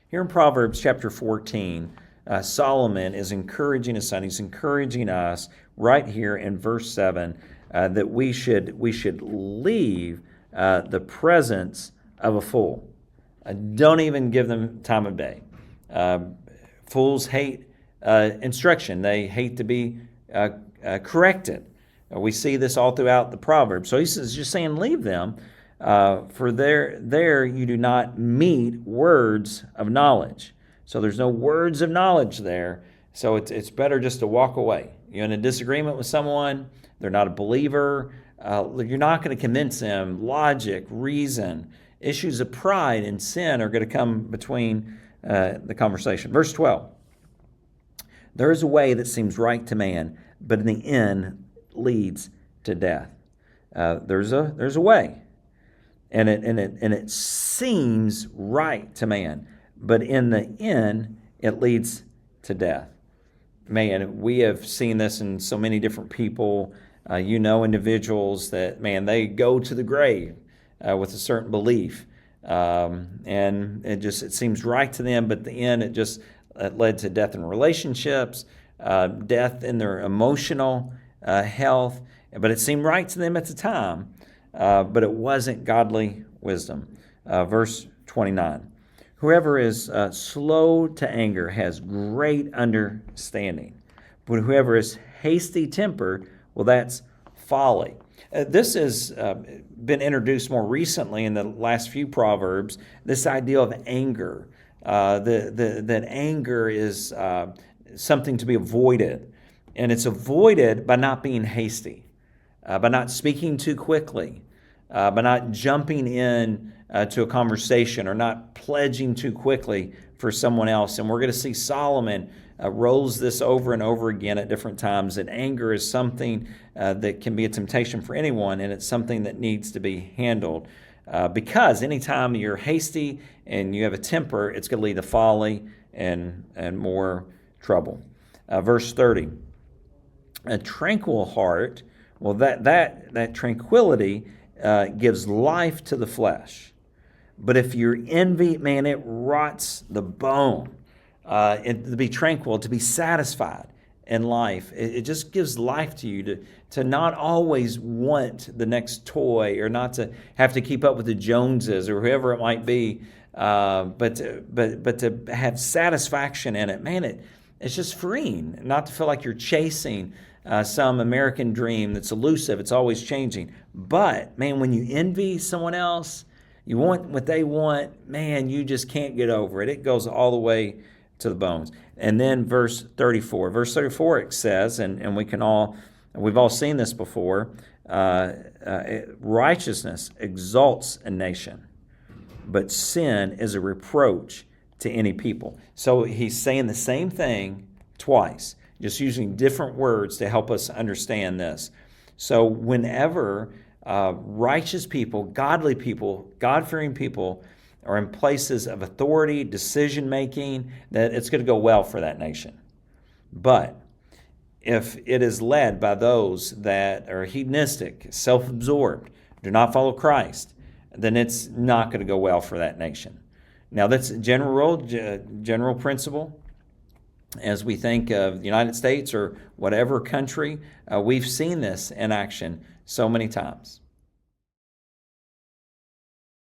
Here in Proverbs chapter 14, Solomon is encouraging his son. He's encouraging us right here in verse 7 that we should leave the presence of a fool. Don't even give them time of day. Fools hate instruction. They hate to be corrected. We see this all throughout the Proverbs. So he's just saying, leave them, for there you do not meet words of knowledge. So there's no words of knowledge there. So it's better just to walk away. You're in a disagreement with someone, they're not a believer, you're not going to convince them. Logic, reason, issues of pride and sin are going to come between the conversation. Verse 12. There is a way that seems right to man, but in the end leads to death. There's a way, and it seems right to man, but in the end it leads to death. Man, we have seen this in so many different people. Individuals that, man, they go to the grave with a certain belief, and it seems right to them, but in the end it led to death in relationships, death in their emotional health. But it seemed right to them at the time, but it wasn't godly wisdom. Verse 29. Whoever is slow to anger has great understanding, but whoever is hasty-tempered, well, that's folly. This has been introduced more recently in the last few Proverbs, this idea of anger. That anger is something to be avoided, and it's avoided by not being hasty, by not speaking too quickly, by not jumping in to a conversation or not pledging too quickly for someone else. And we're going to see Solomon rolls this over and over again at different times, that anger is something that can be a temptation for anyone, and it's something that needs to be handled. Because anytime you're hasty and you have a temper, it's going to lead to folly and more trouble. Verse 30, a tranquil heart, well, that tranquility gives life to the flesh. But if you're envy, man, it rots the bone. And to be tranquil, to be satisfied in life, it just gives life to you to not always want the next toy, or not to have to keep up with the Joneses or whoever it might be, but to have satisfaction in it. Man, it's just freeing, not to feel like you're chasing some American dream that's elusive. It's always changing. But, man, when you envy someone else, you want what they want, man, you just can't get over it. It goes all the way to the bones. And then verse 34. Verse 34, it says, and we've all seen this before, righteousness exalts a nation, but sin is a reproach to any people. So he's saying the same thing twice, just using different words to help us understand this. So whenever righteous people, godly people, God-fearing people are in places of authority, decision-making, that it's going to go well for that nation. But if it is led by those that are hedonistic, self-absorbed, do not follow Christ, then it's not going to go well for that nation. Now, that's a general principle. As we think of the United States or whatever country, we've seen this in action so many times.